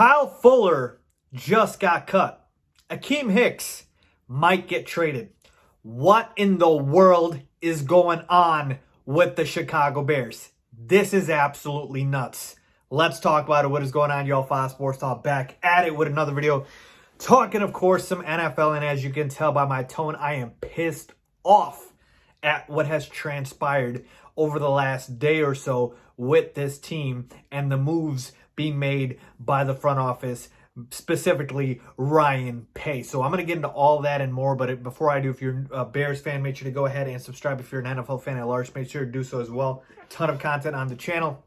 Kyle Fuller just got cut. Akiem Hicks might get traded. What in the world is going on with the Chicago Bears? This is absolutely nuts. Let's talk about it. What is going on, y'all? Faiz Sports Talk back at it with another video. Talking, of course, some NFL. And as you can tell by my tone, I am pissed off at what has transpired over the last day or so with this team and the moves being made by the front office, specifically Ryan Pace. So I'm going to get into all that and more, but before I do, if you're a Bears fan, make sure to go ahead and subscribe. If you're an NFL fan at large, make sure to do so as well. Ton of content on the channel.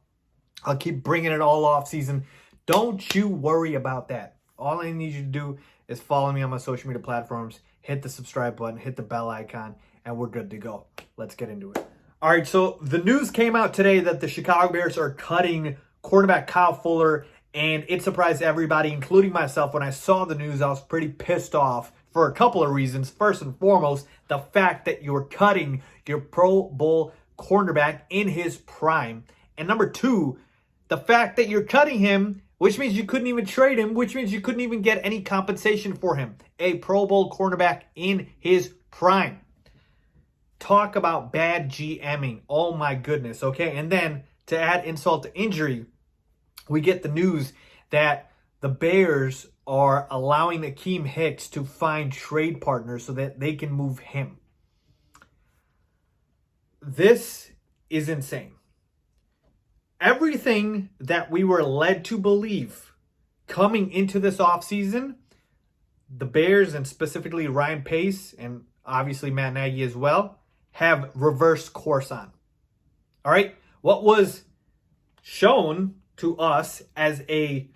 I'll keep bringing it all off season. Don't you worry about that. All I need you to do is follow me on my social media platforms, hit the subscribe button, hit the bell icon, and we're good to go. Let's get into it. All right, so the news came out today that the Chicago Bears are cutting quarterback Kyle Fuller, and it surprised everybody, including myself. When I saw the news, I was pretty pissed off for a couple of reasons. First and foremost, the fact that you're cutting your Pro Bowl cornerback in his prime. And number two, the fact that you're cutting him, which means you couldn't even trade him, which means you couldn't even get any compensation for him. A Pro Bowl cornerback in his prime. Talk about bad GMing. Oh my goodness. Okay, and then to add insult to injury, we get the news that the Bears are allowing Akiem Hicks to find trade partners so that they can move him. This is insane. Everything that we were led to believe coming into this offseason, the Bears and specifically Ryan Pace and obviously Matt Nagy as well, have reversed course on. All right? What was shown to us as a,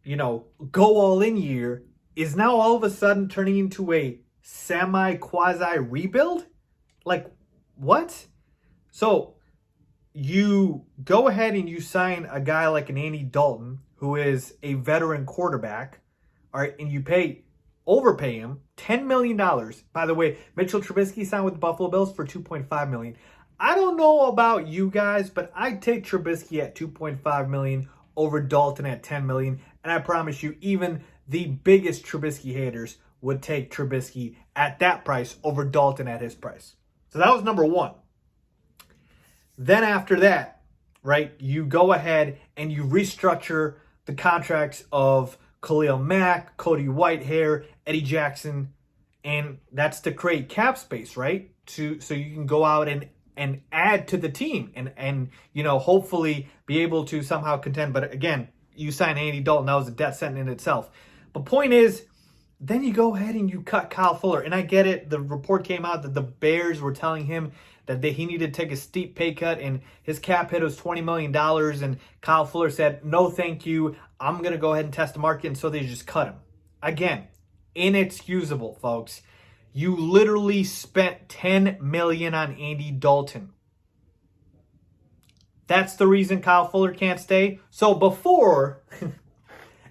go all in year is now all of a sudden turning into a semi-quasi rebuild? Like, what? So you go ahead and you sign a guy like an Andy Dalton, who is a veteran quarterback, all right, and you overpay him $10 million. By the way, Mitchell Trubisky signed with the Buffalo Bills for $2.5 million. I don't know about you guys, but I'd take Trubisky at $2.5 million over Dalton at $10 million. And I promise you, even the biggest Trubisky haters would take Trubisky at that price over Dalton at his price. So that was number one. Then after that, right, you go ahead and you restructure the contracts of Khalil Mack, Cody Whitehair, Eddie Jackson, and that's to create cap space, right? So you can go out and add to the team and hopefully be able to somehow contend. But again, you sign Andy Dalton, that was a death sentence in itself. But point is, then you go ahead and you cut Kyle Fuller. And I get it. The report came out that the Bears were telling him that he needed to take a steep pay cut and his cap hit was $20 million. And Kyle Fuller said, no, thank you. I'm going to go ahead and test the market. And so they just cut him. Again, inexcusable, folks. You literally spent $10 million on Andy Dalton. That's the reason Kyle Fuller can't stay. So before,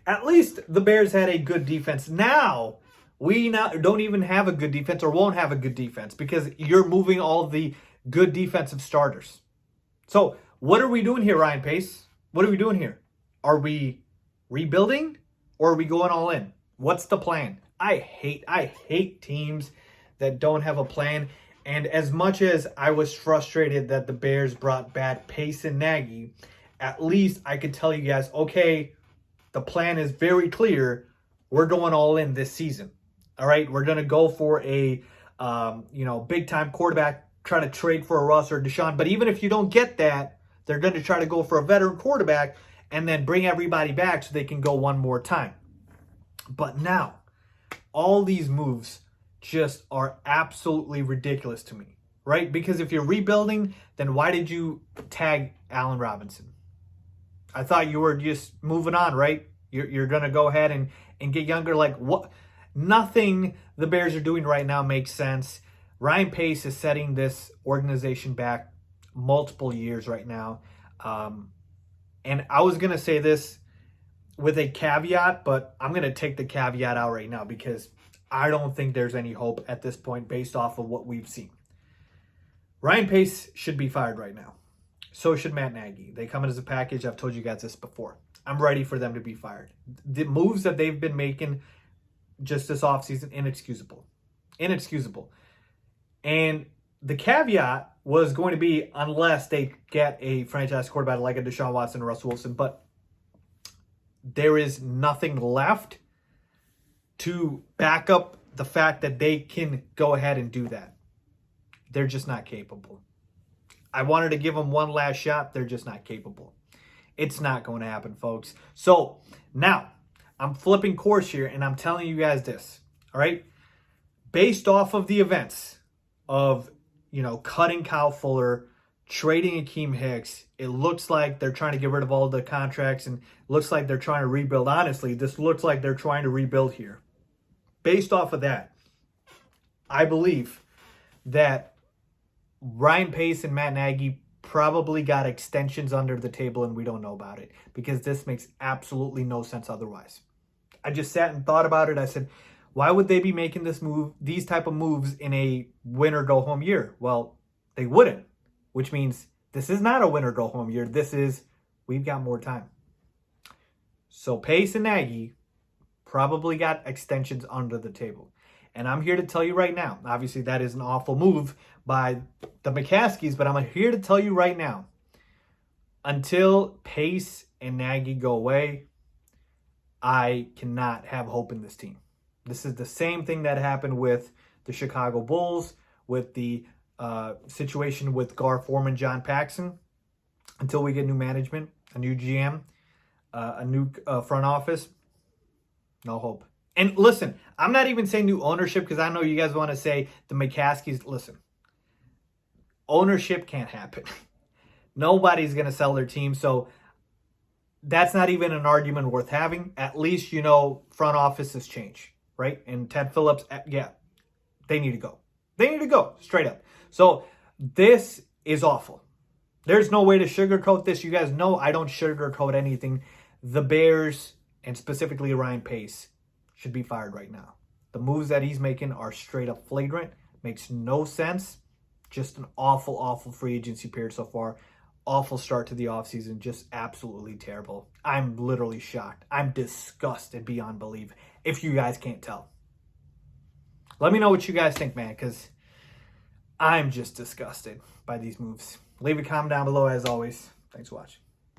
at least the Bears had a good defense. Now, we don't even have a good defense or won't have a good defense because you're moving all the good defensive starters. So what are we doing here, Ryan Pace? What are we doing here? Are we rebuilding or are we going all in? What's the plan? I hate teams that don't have a plan. And as much as I was frustrated that the Bears brought back Pace and Nagy, at least I could tell you guys, okay, the plan is very clear. We're going all in this season. All right, we're going to go for a, big-time quarterback, try to trade for a Russ or Deshaun. But even if you don't get that, they're going to try to go for a veteran quarterback and then bring everybody back so they can go one more time. But now, all these moves just are absolutely ridiculous to me, right? Because if you're rebuilding, then why did you tag Allen Robinson? I thought you were just moving on, right? You're going to go ahead and get younger. Like, what? Nothing the Bears are doing right now makes sense. Ryan Pace is setting this organization back multiple years right now. And I was going to say this with a caveat, but I'm going to take the caveat out right now because I don't think there's any hope at this point based off of what we've seen. Ryan Pace should be fired right now. So should Matt Nagy. They come in as a package. I've told you guys this before. I'm ready for them to be fired. The moves that they've been making just this offseason, inexcusable. Inexcusable. And the caveat was going to be unless they get a franchise quarterback like a Deshaun Watson or Russell Wilson, but there is nothing left to back up the fact that they can go ahead and do that. They're just not capable. I wanted to give them one last shot. They're just not capable. It's not going to happen, folks. So now I'm flipping course here and I'm telling you guys this, all right? Based off of the events of, cutting Kyle Fuller, trading Akiem Hicks, it looks like they're trying to get rid of all the contracts and looks like they're trying to rebuild. Honestly, this looks like they're trying to rebuild here. Based off of that, I believe that Ryan Pace and Matt Nagy probably got extensions under the table and we don't know about it because this makes absolutely no sense otherwise. I just sat and thought about it. I said, why would they be making these type of moves in a win or go home year? Well, they wouldn't, which means this is not a win or go home year. This is, we've got more time. So Pace and Nagy probably got extensions under the table. And I'm here to tell you right now, obviously that is an awful move by the McCaskies, but I'm here to tell you right now, until Pace and Nagy go away, I cannot have hope in this team. This is the same thing that happened with the Chicago Bulls, with the situation with Gar Forman, John Paxson. Until we get new management, a new GM, a new front office, no hope. And listen, I'm not even saying new ownership because I know you guys want to say the McCaskies. Listen, ownership can't happen. Nobody's going to sell their team. So that's not even an argument worth having. At least, front offices change, right? And Ted Phillips, they need to go. They need to go straight up. So this is awful. There's no way to sugarcoat this. You guys know I don't sugarcoat anything. The Bears, and specifically Ryan Pace, should be fired right now. The moves that he's making are straight up flagrant. Makes no sense. Just an awful, awful free agency period so far. Awful start to the offseason. Just absolutely terrible. I'm literally shocked. I'm disgusted beyond belief, if you guys can't tell. Let me know what you guys think, man, because I'm just disgusted by these moves. Leave a comment down below as always. Thanks for watching.